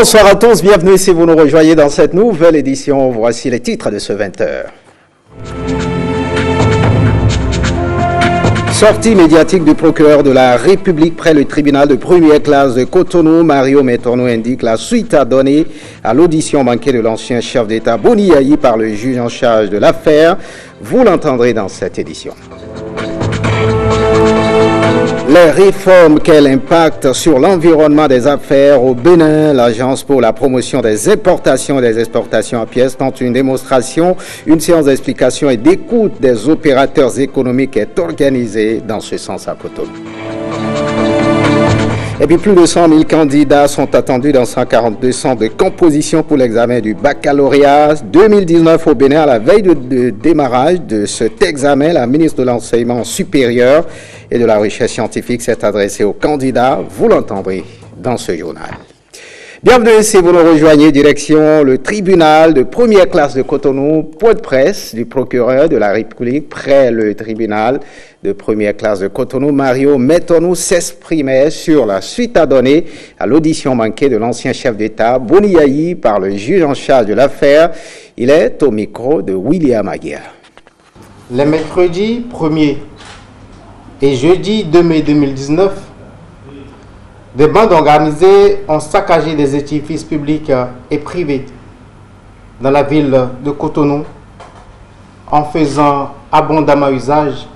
Bonsoir à tous, bienvenue si vous nous rejoignez dans cette nouvelle édition. Voici les titres de ce 20h. Sortie médiatique du procureur de la République près le tribunal de première classe de Cotonou. Mario Métonou indique la suite à donner à l'audition manquée de l'ancien chef d'État Boni Yayi par le juge en charge de l'affaire. Vous l'entendrez dans cette édition. Les réformes, quel impact sur l'environnement des affaires au Bénin? L'Agence pour la promotion des importations et des exportations à pièces tente une démonstration. Une séance d'explication et d'écoute des opérateurs économiques est organisée dans ce sens à Cotonou. Et puis plus de 100 000 candidats sont attendus dans 142 centres de composition pour l'examen du baccalauréat 2019 au Bénin. À la veille de démarrage de cet examen, la ministre de l'Enseignement supérieur et de la Recherche scientifique s'est adressée aux candidats. Vous l'entendrez dans ce journal. Bienvenue si vous nous rejoignez, direction le tribunal de première classe de Cotonou, point de presse du procureur de la République près le tribunal de première classe de Cotonou. Mario Métonou s'exprimait sur la suite à donner à l'audition manquée de l'ancien chef d'État Boni Yayi par le juge en charge de l'affaire. Il est au micro de William Aguiar. Les mercredis 1er et jeudi 2 mai 2019, des bandes organisées ont saccagé des édifices publics et privés dans la ville de Cotonou en faisant abondamment usage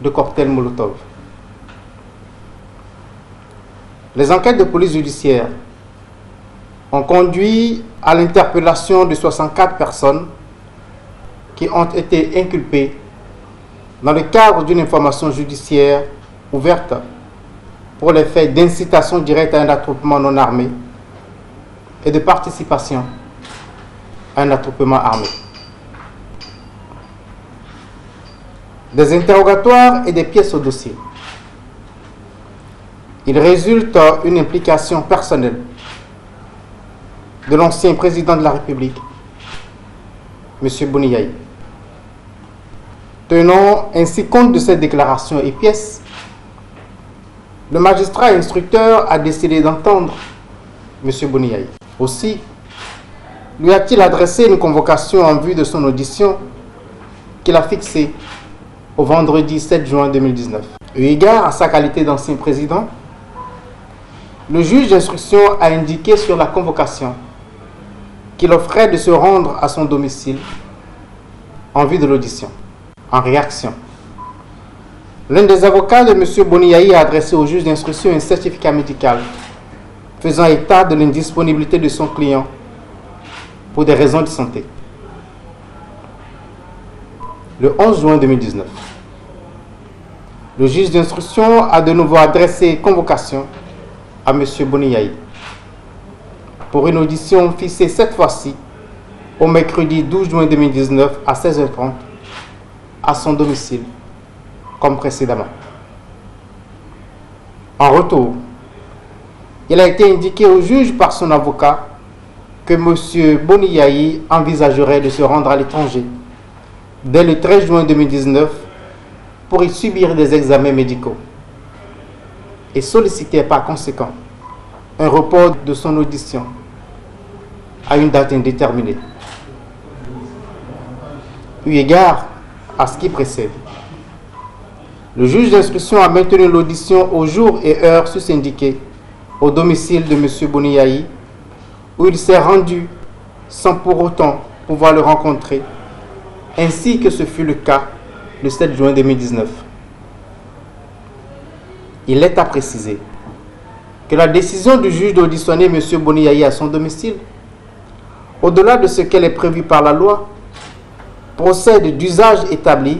de cocktails Molotov. Les enquêtes de police judiciaire ont conduit à l'interpellation de 64 personnes qui ont été inculpées dans le cadre d'une information judiciaire ouverte pour les faits d'incitation directe à un attroupement non armé et de participation à un attroupement armé. Des interrogatoires et des pièces au dossier. Il résulte une implication personnelle de l'ancien président de la République, M. Boni Yayi. Tenant ainsi compte de cette déclaration et pièces, le magistrat instructeur a décidé d'entendre M. Boni Yayi. Aussi, lui a-t-il adressé une convocation en vue de son audition qu'il a fixée au vendredi 7 juin 2019. Eu égard à sa qualité d'ancien président, le juge d'instruction a indiqué sur la convocation qu'il offrait de se rendre à son domicile en vue de l'audition. En réaction, l'un des avocats de M. Boni Yayi a adressé au juge d'instruction un certificat médical faisant état de l'indisponibilité de son client pour des raisons de santé. Le 11 juin 2019, le juge d'instruction a de nouveau adressé convocation à M. Boni Yayi pour une audition fixée cette fois-ci au mercredi 12 juin 2019 à 16h30 à son domicile, comme précédemment. En retour, il a été indiqué au juge par son avocat que M. Boni Yayi envisagerait de se rendre à l'étranger dès le 13 juin 2019 pour y subir des examens médicaux et sollicitait par conséquent un report de son audition à une date indéterminée. Eu égard à ce qui précède, le juge d'instruction a maintenu l'audition au jour et heure sus-indiqués au domicile de M. Boni Yayi, où il s'est rendu sans pour autant pouvoir le rencontrer, ainsi que ce fut le cas le 7 juin 2019. Il est à préciser que la décision du juge d'auditionner M. Boni Yayi à son domicile, au-delà de ce qu'elle est prévue par la loi, procède d'usages établis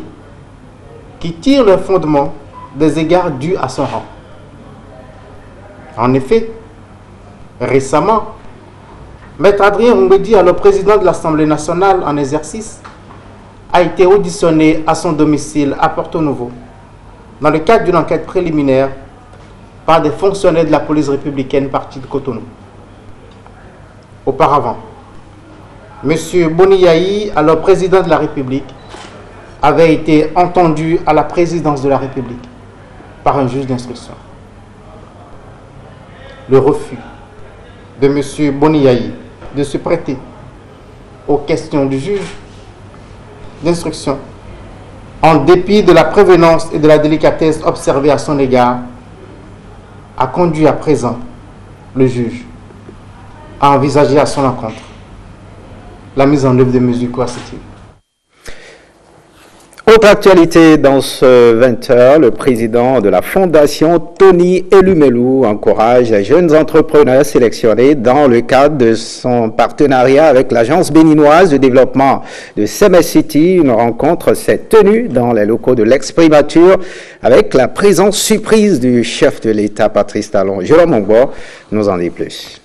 qui tirent le fondement des égards dus à son rang. En effet, récemment, Maître Adrien Oumbedi, alors président de l'Assemblée nationale en exercice, a été auditionné à son domicile à Porto Novo, dans le cadre d'une enquête préliminaire par des fonctionnaires de la police républicaine partie de Cotonou. Auparavant, M. Boni Yayi, alors président de la République, avait été entendu à la présidence de la République par un juge d'instruction. Le refus de M. Boniaï de se prêter aux questions du juge d'instruction, en dépit de la prévenance et de la délicatesse observée à son égard, a conduit à présent le juge à envisager à son encontre la mise en œuvre de mesures coercitives. Autre actualité dans ce 20h, le président de la Fondation Tony Elumelu encourage les jeunes entrepreneurs sélectionnés dans le cadre de son partenariat avec l'agence béninoise de développement de Semes City. Une rencontre s'est tenue dans les locaux de l'ex-primature avec la présence surprise du chef de l'État Patrice Talon. Jérôme Mongbo nous en dit plus.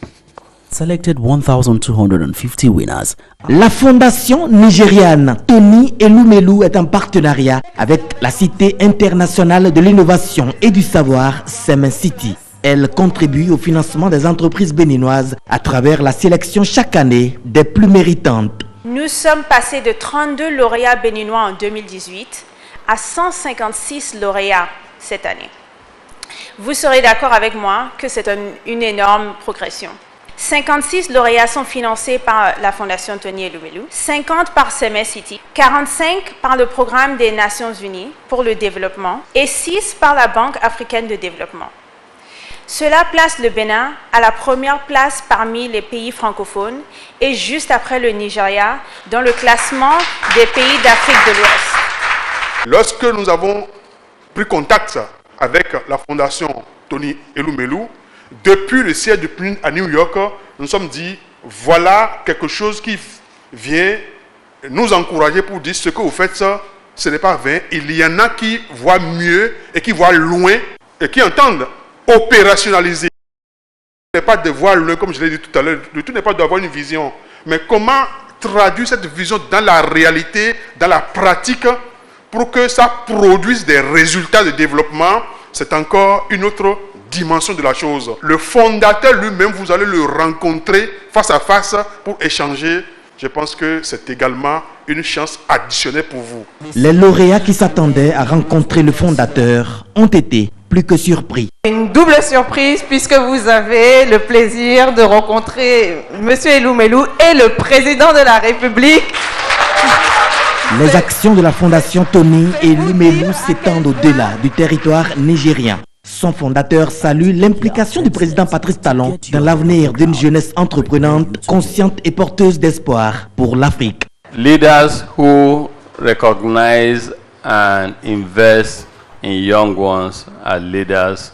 Selected 1,250 winners. La fondation nigériane Tony Elumelu est en partenariat avec la Cité internationale de l'innovation et du savoir Semes City. Elle contribue au financement des entreprises béninoises à travers la sélection chaque année des plus méritantes. Nous sommes passés de 32 lauréats béninois en 2018 à 156 lauréats cette année. Vous serez d'accord avec moi que c'est une énorme progression. 56 lauréats sont financés par la Fondation Tony Elumelu, 50 par Semes City, 45 par le Programme des Nations Unies pour le développement et 6 par la Banque africaine de développement. Cela place le Bénin à la première place parmi les pays francophones et juste après le Nigeria dans le classement des pays d'Afrique de l'Ouest. Lorsque nous avons pris contact avec la Fondation Tony Elumelu, depuis le siège de PNUD à New York, nous nous sommes dit, voilà quelque chose qui vient nous encourager pour dire ce que vous faites, ce n'est pas vain. Il y en a qui voient mieux et qui voient loin et qui entendent opérationnaliser. Ce n'est pas de voir loin, comme je l'ai dit tout à l'heure, le tout n'est pas d'avoir une vision, mais comment traduire cette vision dans la réalité, dans la pratique, pour que ça produise des résultats de développement. C'est encore une autre dimension de la chose. Le fondateur lui-même, vous allez le rencontrer face à face pour échanger. Je pense que c'est également une chance additionnelle pour vous. Les lauréats qui s'attendaient à rencontrer le fondateur ont été plus que surpris. Une double surprise puisque vous avez le plaisir de rencontrer M. Elumelu et le président de la République. Les actions de la Fondation Tony Elumelu s'étendent au-delà du territoire nigérien. Son fondateur salue l'implication du président Patrice Talon dans l'avenir d'une jeunesse entreprenante, consciente et porteuse d'espoir pour l'Afrique. Leaders who recognize and invest in young ones are leaders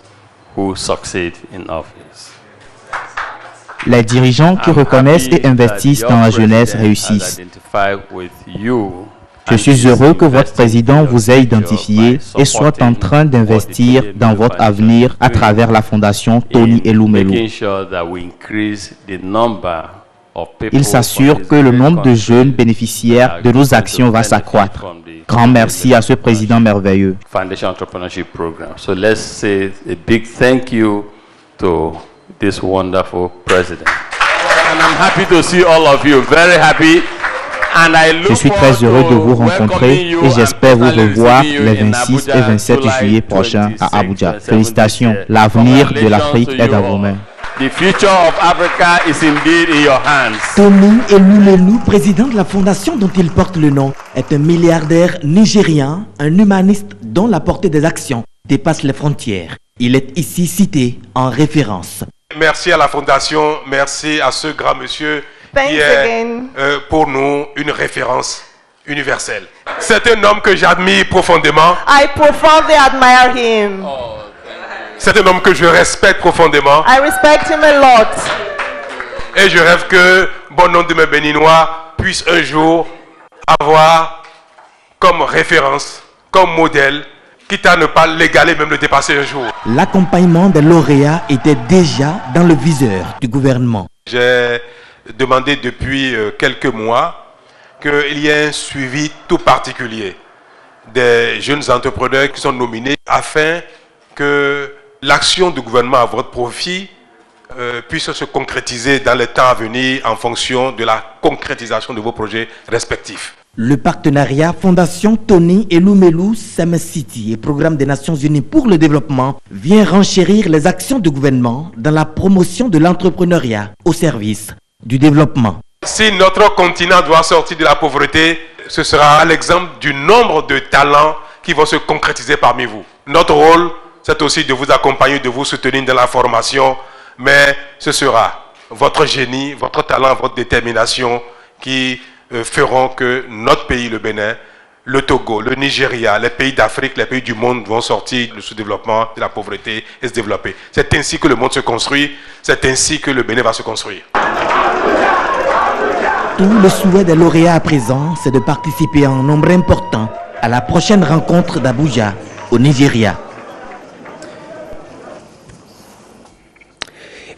who succeed in office. Les dirigeants qui reconnaissent et investissent dans la jeunesse réussissent. Je suis heureux que votre président vous ait identifié et soit en train d'investir dans votre avenir à travers la fondation Tony Elumelu. Il s'assure que le nombre de jeunes bénéficiaires de nos actions va s'accroître. Grand merci à ce président merveilleux. Foundation Entrepreneurship Program. So let's say a big thank you to this wonderful president. And I'm happy to see all of you. Very happy. Je suis très heureux de vous rencontrer et j'espère vous revoir les 26 et 27 juillet prochains à Abuja. Félicitations, l'avenir de l'Afrique est dans vos mains. The future of Africa is indeed in your hands. Tony Elumelu, président de la fondation dont il porte le nom, est un milliardaire nigérien, un humaniste dont la portée des actions dépasse les frontières. Il est ici cité en référence. Merci à la fondation, merci à ce grand monsieur qui est pour nous une référence universelle. C'est un homme que j'admire profondément. I profoundly admire him. C'est un homme que je respecte profondément. I respect him a lot. Et je rêve que bon nombre de mes Béninois puissent un jour avoir comme référence, comme modèle, quitte à ne pas l'égaler, même le dépasser un jour. L'accompagnement des lauréats était déjà dans le viseur du gouvernement. J'ai demandé depuis quelques mois qu'il y ait un suivi tout particulier des jeunes entrepreneurs qui sont nominés afin que l'action du gouvernement à votre profit puisse se concrétiser dans les temps à venir en fonction de la concrétisation de vos projets respectifs. Le partenariat Fondation Tony Elumelu Sem City et Programme des Nations Unies pour le développement vient renchérir les actions du gouvernement dans la promotion de l'entrepreneuriat au service du développement. Si notre continent doit sortir de la pauvreté, ce sera l'exemple du nombre de talents qui vont se concrétiser parmi vous. Notre rôle, c'est aussi de vous accompagner, de vous soutenir dans la formation, mais ce sera votre génie, votre talent, votre détermination qui feront que notre pays, le Bénin, le Togo, le Nigeria, les pays d'Afrique, les pays du monde vont sortir du sous-développement, de la pauvreté et se développer. C'est ainsi que le monde se construit, c'est ainsi que le Bénin va se construire. Tout le souhait des lauréats à présent, c'est de participer en nombre important à la prochaine rencontre d'Abuja, au Nigeria.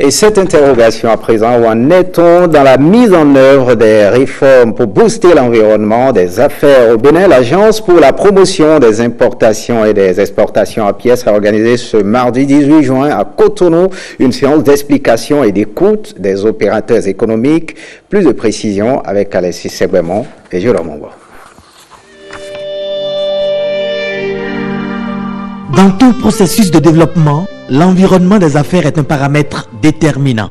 Et cette interrogation à présent, où en est-on dans la mise en œuvre des réformes pour booster l'environnement des affaires au Bénin? L'Agence pour la promotion des importations et des exportations à pièces a organisé ce mardi 18 juin à Cotonou une séance d'explication et d'écoute des opérateurs économiques. Plus de précisions avec Alexis Segbemon et Jérôme Mongo. Dans tout processus de développement, l'environnement des affaires est un paramètre déterminant.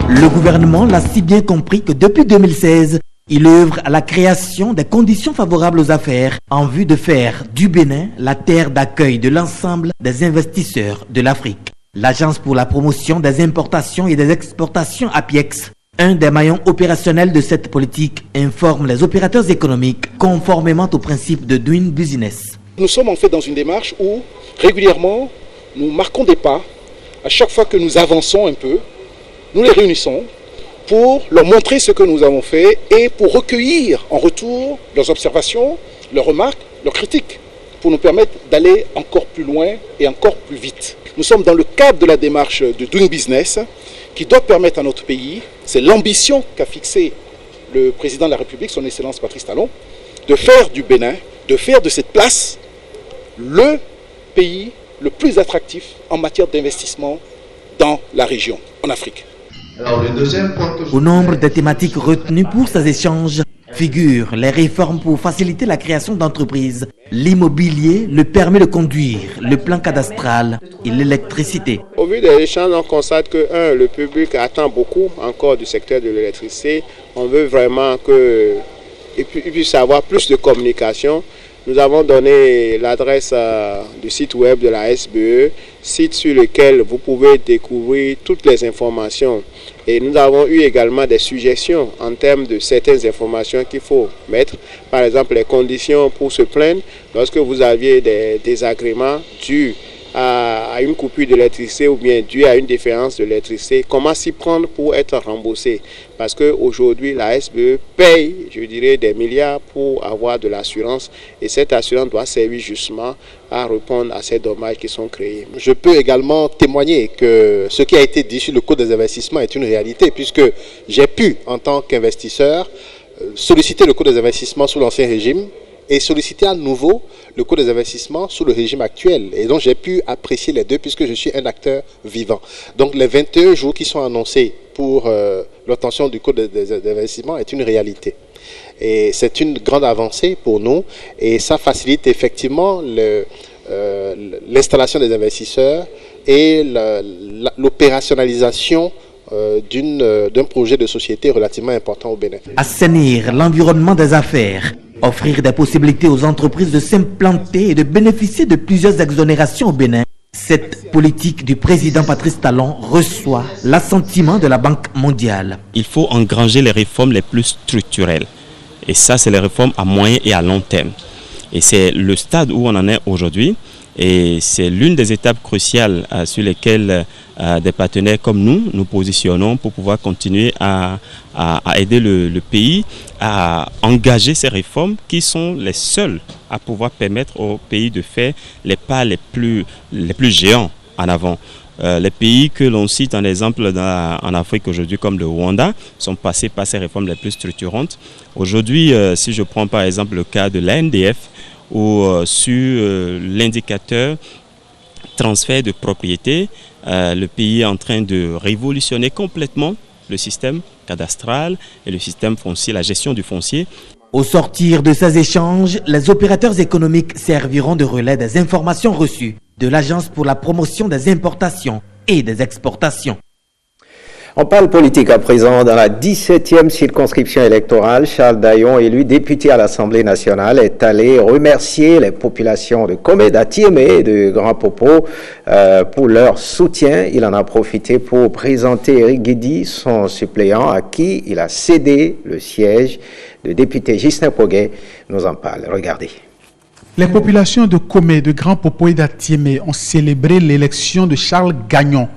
Le gouvernement l'a si bien compris que depuis 2016, il œuvre à la création des conditions favorables aux affaires en vue de faire du Bénin la terre d'accueil de l'ensemble des investisseurs de l'Afrique. L'Agence pour la promotion des importations et des exportations APIEX, un des maillons opérationnels de cette politique, informe les opérateurs économiques conformément au principe de Doing Business. Nous sommes en fait dans une démarche où régulièrement nous marquons des pas. À chaque fois que nous avançons un peu, nous les réunissons pour leur montrer ce que nous avons fait et pour recueillir en retour leurs observations, leurs remarques, leurs critiques, pour nous permettre d'aller encore plus loin et encore plus vite. Nous sommes dans le cadre de la démarche de Doing Business qui doit permettre à notre pays, c'est l'ambition qu'a fixée le président de la République, son Excellence Patrice Talon, de faire du Bénin, de faire de cette place le pays le plus attractif en matière d'investissement dans la région, en Afrique. Alors, le deuxième point que Au nombre des thématiques retenues pour ces échanges figurent les réformes pour faciliter la création d'entreprises, l'immobilier, le permis de conduire, le plan cadastral et l'électricité. Au vu des échanges, on constate que, le public attend beaucoup encore du secteur de l'électricité. On veut vraiment qu'il puisse avoir plus de communication. Nous avons donné l'adresse du site web de la SBE, site sur lequel vous pouvez découvrir toutes les informations. Et nous avons eu également des suggestions en termes de certaines informations qu'il faut mettre. Par exemple, les conditions pour se plaindre lorsque vous aviez des désagréments dus à une coupure d'électricité ou bien dû à une différence de l'électricité, comment s'y prendre pour être remboursé? Parce qu'aujourd'hui, la SBE paye, je dirais, des milliards pour avoir de l'assurance et cette assurance doit servir justement à répondre à ces dommages qui sont créés. Je peux également témoigner que ce qui a été dit sur le coût des investissements est une réalité puisque j'ai pu, en tant qu'investisseur, solliciter le coût des investissements sous l'ancien régime et solliciter à nouveau le coût des investissements sous le régime actuel. Et donc j'ai pu apprécier les deux puisque je suis un acteur vivant. Donc les 21 jours qui sont annoncés pour l'obtention du coût des investissements est une réalité. Et c'est une grande avancée pour nous et ça facilite effectivement l'installation des investisseurs et l'opérationnalisation d'un projet de société relativement important au Bénin. Assainir l'environnement des affaires, offrir des possibilités aux entreprises de s'implanter et de bénéficier de plusieurs exonérations au Bénin. Cette politique du président Patrice Talon reçoit l'assentiment de la Banque mondiale. Il faut engranger les réformes les plus structurelles. Et ça, c'est les réformes à moyen et à long terme. Et c'est le stade où on en est aujourd'hui. Et c'est l'une des étapes cruciales sur lesquelles des partenaires comme nous positionnons pour pouvoir continuer à aider le pays à engager ces réformes qui sont les seules à pouvoir permettre au pays de faire les pas les plus géants en avant. Les pays que l'on cite en exemple en Afrique aujourd'hui comme le Rwanda sont passés par ces réformes les plus structurantes. Aujourd'hui, si je prends par exemple le cas de l'ANDF, ou sur l'indicateur transfert de propriété, le pays est en train de révolutionner complètement le système cadastral et le système foncier, la gestion du foncier. Au sortir de ces échanges, les opérateurs économiques serviront de relais des informations reçues de l'Agence pour la promotion des importations et des exportations. On parle politique à présent. Dans la 17e circonscription électorale, Charles Dayon, élu député à l'Assemblée nationale, est allé remercier les populations de Komé, d'Atiémé et de Grand Popo pour leur soutien. Il en a profité pour présenter Eric Guidi, son suppléant, à qui il a cédé le siège. Le député Justin Poguet nous en parle. Regardez. Les populations de Komé, de Grand Popo et d'Atiémé ont célébré l'élection de Charles Gagnon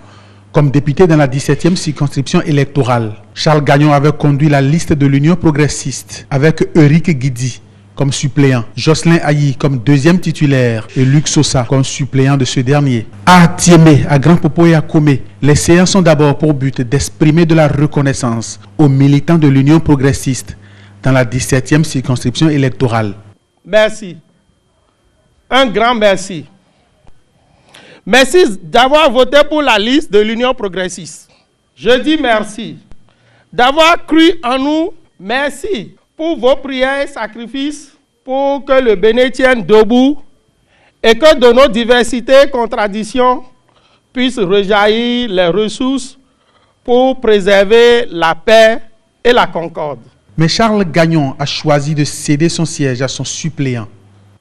comme député dans la 17e circonscription électorale. Charles Gagnon avait conduit la liste de l'Union progressiste avec Eric Guidi comme suppléant, Jocelyn Ayi comme deuxième titulaire et Luc Sosa comme suppléant de ce dernier. À Atiémé, à Grand Popo et à Komé, les séances ont d'abord pour but d'exprimer de la reconnaissance aux militants de l'Union progressiste dans la 17e circonscription électorale. Merci. Un grand merci. Merci d'avoir voté pour la liste de l'Union progressiste. Je dis merci. D'avoir cru en nous, merci pour vos prières et sacrifices pour que le Bénin tienne debout et que de nos diversités et contradictions puissent rejaillir les ressources pour préserver la paix et la concorde. Mais Charles Gagnon a choisi de céder son siège à son suppléant.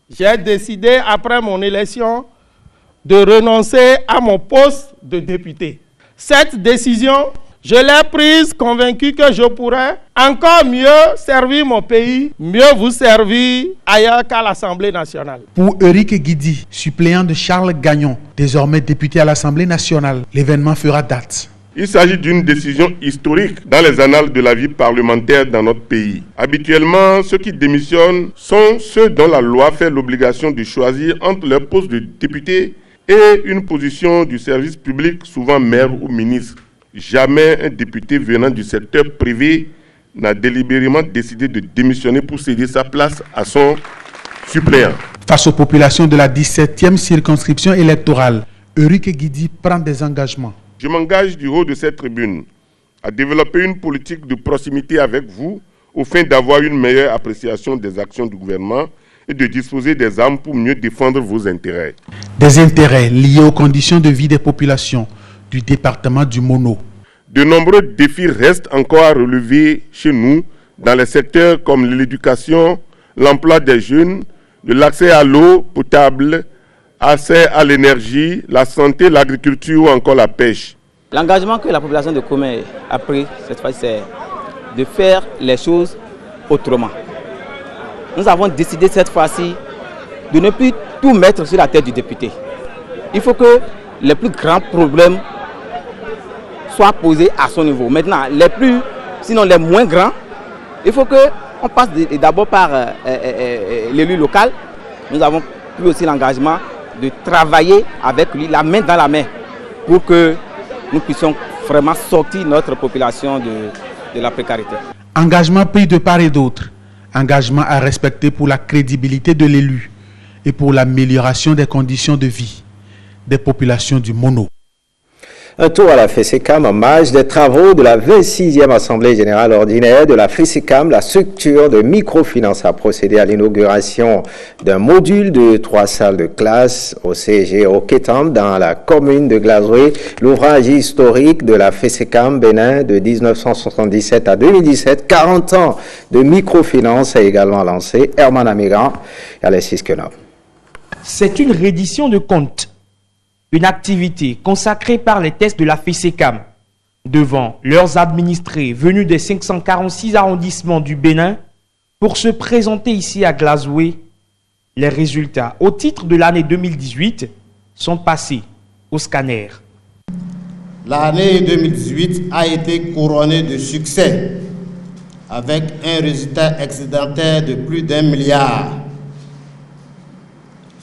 J'ai décidé, après mon élection, de renoncer à mon poste de député. Cette décision, je l'ai prise convaincu que je pourrais encore mieux servir mon pays, mieux vous servir ailleurs qu'à l'Assemblée nationale. Pour Eric Guidi, suppléant de Charles Gagnon, désormais député à l'Assemblée nationale, l'événement fera date. Il s'agit d'une décision historique dans les annales de la vie parlementaire dans notre pays. Habituellement, ceux qui démissionnent sont ceux dont la loi fait l'obligation de choisir entre leur poste de député et une position du service public, souvent maire ou ministre. Jamais un député venant du secteur privé n'a délibérément décidé de démissionner pour céder sa place à son suppléant. Face aux populations de la 17e circonscription électorale, Eric Guidi prend des engagements. Je m'engage du haut de cette tribune à développer une politique de proximité avec vous au fin d'avoir une meilleure appréciation des actions du gouvernement et de disposer des armes pour mieux défendre vos intérêts. Des intérêts liés aux conditions de vie des populations du département du Mono. De nombreux défis restent encore à relever chez nous dans les secteurs comme l'éducation, l'emploi des jeunes, de l'accès à l'eau potable, accès à l'énergie, la santé, l'agriculture ou encore la pêche. L'engagement que la population de Komé a pris cette fois, c'est de faire les choses autrement. Nous avons décidé cette fois-ci de ne plus tout mettre sur la tête du député. Il faut que les plus grands problèmes soient posés à son niveau. Maintenant, sinon les moins grands, il faut qu'on passe d'abord par l'élu local. Nous avons pris aussi l'engagement de travailler avec lui, la main dans la main, pour que nous puissions vraiment sortir notre population de la précarité. Engagement pris de part et d'autre. Engagement à respecter pour la crédibilité de l'élu et pour l'amélioration des conditions de vie des populations du Mono. Un tour à la FESECAM en marge des travaux de la 26e Assemblée générale ordinaire de la FESECAM. La structure de microfinance a procédé à l'inauguration d'un module de 3 salles de classe au CG au Kétam dans la commune de Glazoué. L'ouvrage historique de la FESECAM Bénin de 1977 à 2017, 40 ans de microfinance est également lancé. Herman Amigan et Alexis Kenov. C'est une reddition de compte. Une activité consacrée par les tests de la FESECAM devant leurs administrés venus des 546 arrondissements du Bénin pour se présenter ici à Glazoué. Les résultats au titre de l'année 2018 sont passés au scanner. L'année 2018 a été couronnée de succès avec un résultat excédentaire de plus d'1 milliard.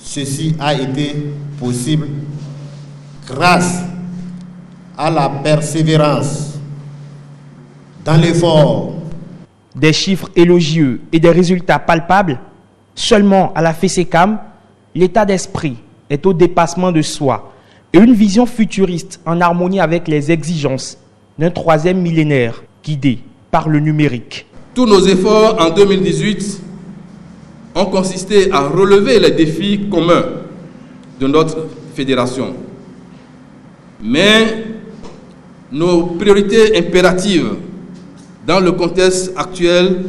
Ceci a été possible grâce à la persévérance dans l'effort. Des chiffres élogieux et des résultats palpables, seulement à la FESECAM, l'état d'esprit est au dépassement de soi et une vision futuriste en harmonie avec les exigences d'un troisième millénaire guidé par le numérique. Tous nos efforts en 2018 ont consisté à relever les défis communs de notre fédération. Mais nos priorités impératives dans le contexte actuel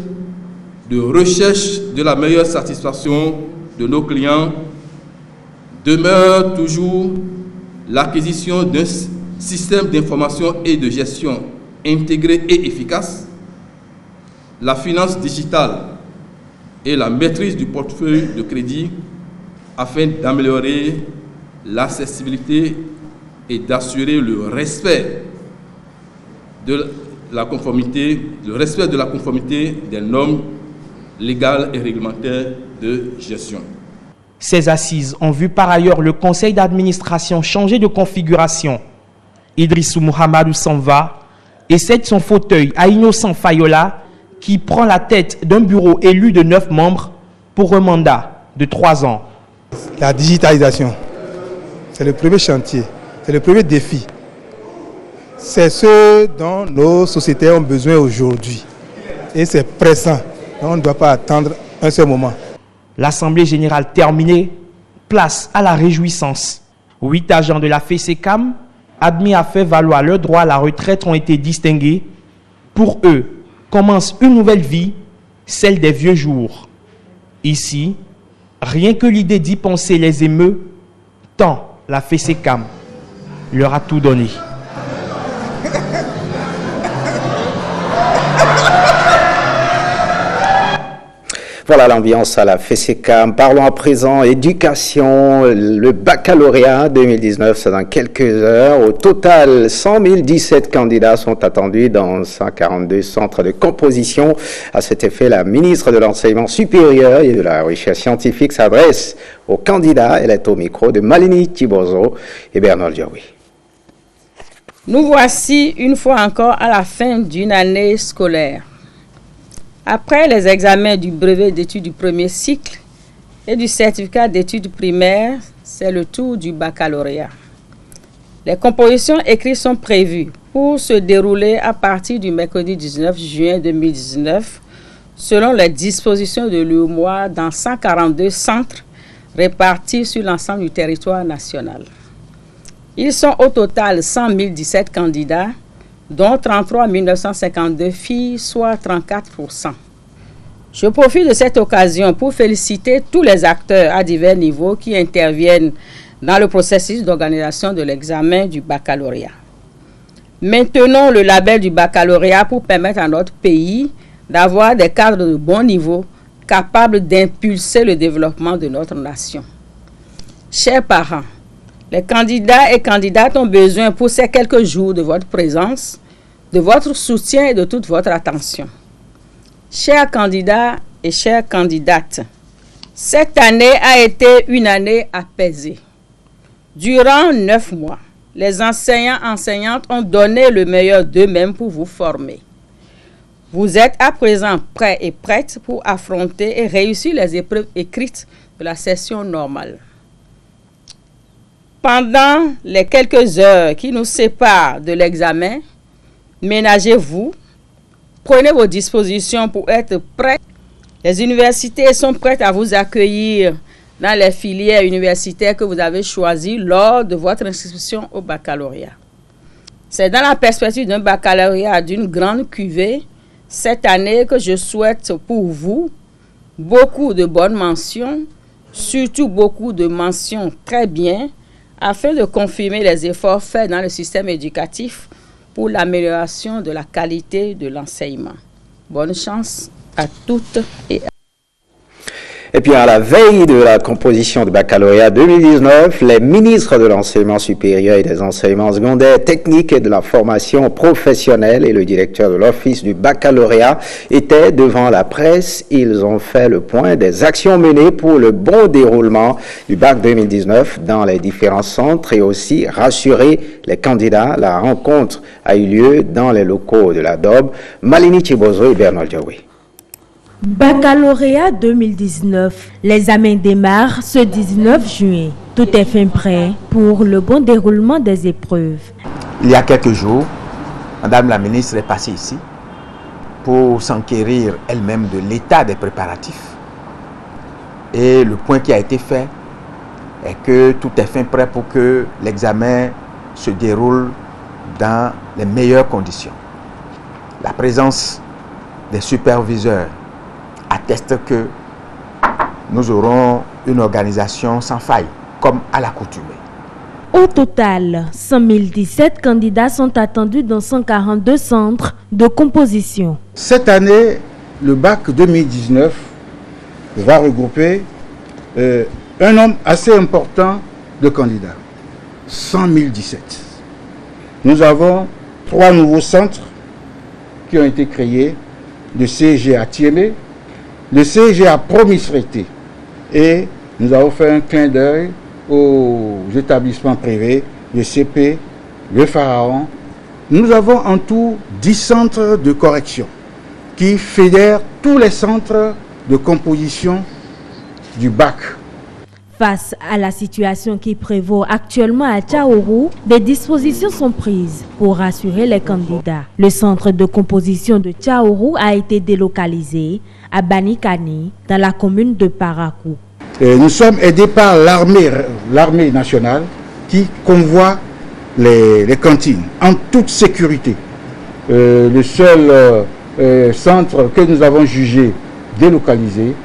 de recherche de la meilleure satisfaction de nos clients demeurent toujours l'acquisition d'un système d'information et de gestion intégré et efficace, la finance digitale et la maîtrise du portefeuille de crédit afin d'améliorer l'accessibilité et d'assurer le respect de la conformité des normes légales et réglementaires de gestion. Ces assises ont vu par ailleurs le conseil d'administration changer de configuration. Idrissou Mohamedou s'en va et cède son fauteuil à Innocent Fayola qui prend la tête d'un bureau élu de 9 membres pour un mandat de 3 ans. La digitalisation, c'est le premier chantier, c'est le premier défi. C'est ce dont nos sociétés ont besoin aujourd'hui. Et c'est pressant. On ne doit pas attendre un seul moment. L'Assemblée générale terminée, place à la réjouissance. 8 agents de la FECECAM, admis à faire valoir leur droit à la retraite, ont été distingués. Pour eux, commence une nouvelle vie, celle des vieux jours. Ici, rien que l'idée d'y penser les émeut, tant la FECECAM leur a tout donné. Voilà l'ambiance à la FECECAM. Parlons à présent éducation. Le baccalauréat 2019, c'est dans quelques heures. Au total, 100 017 candidats sont attendus dans 142 centres de composition. À cet effet, la ministre de l'Enseignement supérieur et de la Recherche scientifique s'adresse aux candidats. Elle est au micro de Malini Tibozo et Bernard Diaoui. Nous voici une fois encore à la fin d'une année scolaire. Après les examens du brevet d'études du premier cycle et du certificat d'études primaires, c'est le tour du baccalauréat. Les compositions écrites sont prévues pour se dérouler à partir du mercredi 19 juin 2019, selon les dispositions de l'UEMOA dans 142 centres répartis sur l'ensemble du territoire national. Ils sont au total 100 017 candidats, dont 33 952 filles, soit 34%. Je profite de cette occasion pour féliciter tous les acteurs à divers niveaux qui interviennent dans le processus d'organisation de l'examen du baccalauréat. Maintenons le label du baccalauréat pour permettre à notre pays d'avoir des cadres de bon niveau capables d'impulser le développement de notre nation. Chers parents, les candidats et candidates ont besoin pour ces quelques jours de votre présence, de votre soutien et de toute votre attention. Chers candidats et chères candidates, cette année a été une année apaisée. Durant 9 mois, les enseignants-enseignantes ont donné le meilleur d'eux-mêmes pour vous former. Vous êtes à présent prêts et prêtes pour affronter et réussir les épreuves écrites de la session normale. Pendant les quelques heures qui nous séparent de l'examen, ménagez-vous, prenez vos dispositions pour être prêts. Les universités sont prêtes à vous accueillir dans les filières universitaires que vous avez choisies lors de votre inscription au baccalauréat. C'est dans la perspective d'un baccalauréat d'une grande cuvée cette année que je souhaite pour vous beaucoup de bonnes mentions, surtout beaucoup de mentions très bien, afin de confirmer les efforts faits dans le système éducatif pour l'amélioration de la qualité de l'enseignement. Bonne chance à toutes et à tous. Et puis à la veille de la composition du baccalauréat 2019, les ministres de l'enseignement supérieur et des enseignements secondaires, techniques et de la formation professionnelle et le directeur de l'office du baccalauréat étaient devant la presse. Ils ont fait le point des actions menées pour le bon déroulement du bac 2019 dans les différents centres et aussi rassurer les candidats. La rencontre a eu lieu dans les locaux de la DOB. Malini Chibozo et Bernard Diaoui. Baccalauréat 2019. L'examen démarre ce 19 juin. Tout est fin prêt pour le bon déroulement des épreuves. Il y a quelques jours, Madame la ministre est passée ici pour s'enquérir elle-même de l'état des préparatifs. Et le point qui a été fait est que tout est fin prêt pour que l'examen se déroule dans les meilleures conditions. La présence des superviseurs atteste que nous aurons une organisation sans faille, comme à l'accoutumée. Au total, 100 017 candidats sont attendus dans 142 centres de composition. Cette année, le bac 2019 va regrouper un nombre assez important de candidats, 100 017. Nous avons 3 nouveaux centres qui ont été créés, le CEG à Thiémé, le CEG à Promisrété, et nous avons fait un clin d'œil aux établissements privés, le CP, le Pharaon. Nous avons en tout 10 centres de correction qui fédèrent tous les centres de composition du bac. Face à la situation qui prévaut actuellement à Tchaourou, des dispositions sont prises pour rassurer les candidats. Le centre de composition de Tchaourou a été délocalisé à Banikani, dans la commune de Parakou. Nous sommes aidés par l'armée nationale qui convoie les cantines en toute sécurité. Le seul centre que nous avons jugé délocalisé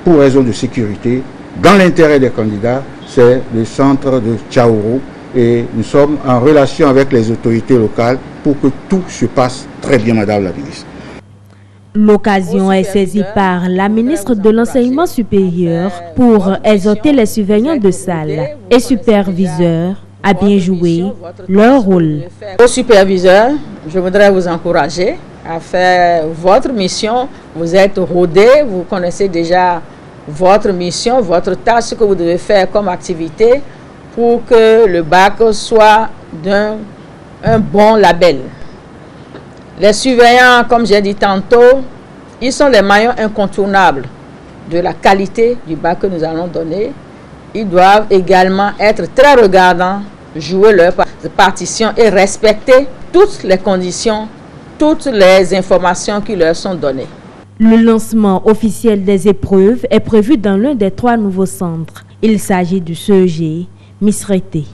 pour raison de sécurité, dans l'intérêt des candidats, c'est le centre de Tchaourou, et nous sommes en relation avec les autorités locales pour que tout se passe très bien, Madame la ministre. L'occasion est saisie par la ministre de l'Enseignement supérieur pour exhorter les surveillants de salle et superviseurs à bien jouer leur rôle. Aux superviseurs, je voudrais vous encourager à faire votre mission. Vous êtes rodés, vous connaissez déjà votre mission, votre tâche, ce que vous devez faire comme activité pour que le bac soit d'un bon label. Les surveillants, comme j'ai dit tantôt, ils sont les maillons incontournables de la qualité du bac que nous allons donner. Ils doivent également être très regardants, jouer leur partition et respecter toutes les conditions, toutes les informations qui leur sont données. Le lancement officiel des épreuves est prévu dans l'un des 3 nouveaux centres. Il s'agit du CEG Misrété.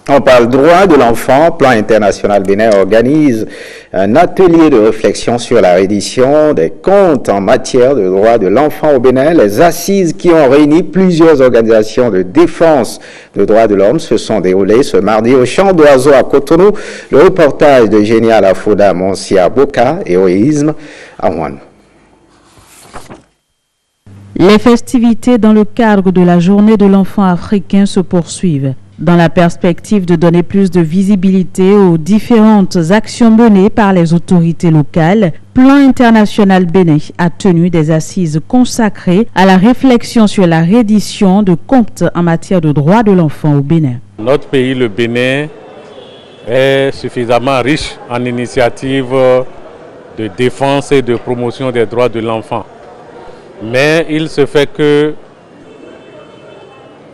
On parle droit de l'enfant. Plan International Bénin organise un atelier de réflexion sur la reddition des comptes en matière de droit de l'enfant au Bénin. Les assises qui ont réuni plusieurs organisations de défense des droits de l'homme se sont déroulées ce mardi au Champ d'Oiseaux à Cotonou. Le reportage de Génial Afoda Monsia Boka, Héroïsme à Ouane. Les festivités dans le cadre de la Journée de l'enfant africain se poursuivent. Dans la perspective de donner plus de visibilité aux différentes actions menées par les autorités locales, Plan International Bénin a tenu des assises consacrées à la réflexion sur la reddition de comptes en matière de droits de l'enfant au Bénin. Notre pays, le Bénin, est suffisamment riche en initiatives de défense et de promotion des droits de l'enfant. Mais il se fait que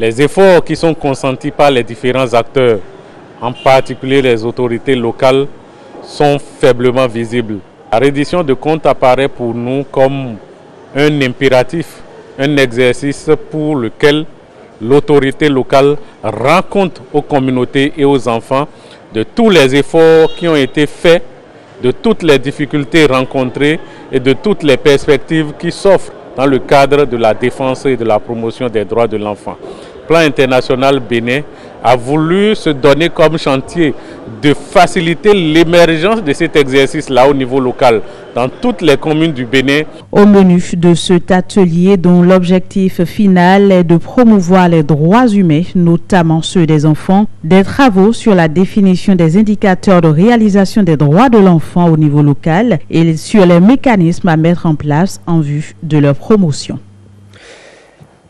les efforts qui sont consentis par les différents acteurs, en particulier les autorités locales, sont faiblement visibles. La reddition de comptes apparaît pour nous comme un impératif, un exercice pour lequel l'autorité locale rend compte aux communautés et aux enfants de tous les efforts qui ont été faits, de toutes les difficultés rencontrées et de toutes les perspectives qui s'offrent dans le cadre de la défense et de la promotion des droits de l'enfant. Plan International Bénin a voulu se donner comme chantier de faciliter l'émergence de cet exercice-là au niveau local, dans toutes les communes du Bénin. Au menu de cet atelier, dont l'objectif final est de promouvoir les droits humains, notamment ceux des enfants, des travaux sur la définition des indicateurs de réalisation des droits de l'enfant au niveau local et sur les mécanismes à mettre en place en vue de leur promotion.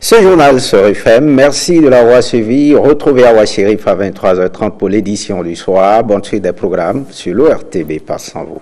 Ce journal se referme. Merci de l'avoir suivi. Retrouvez Awa Chérif à 23h30 pour l'édition du soir. Bonne suite des programmes sur l'ORTB. Passe sans vous.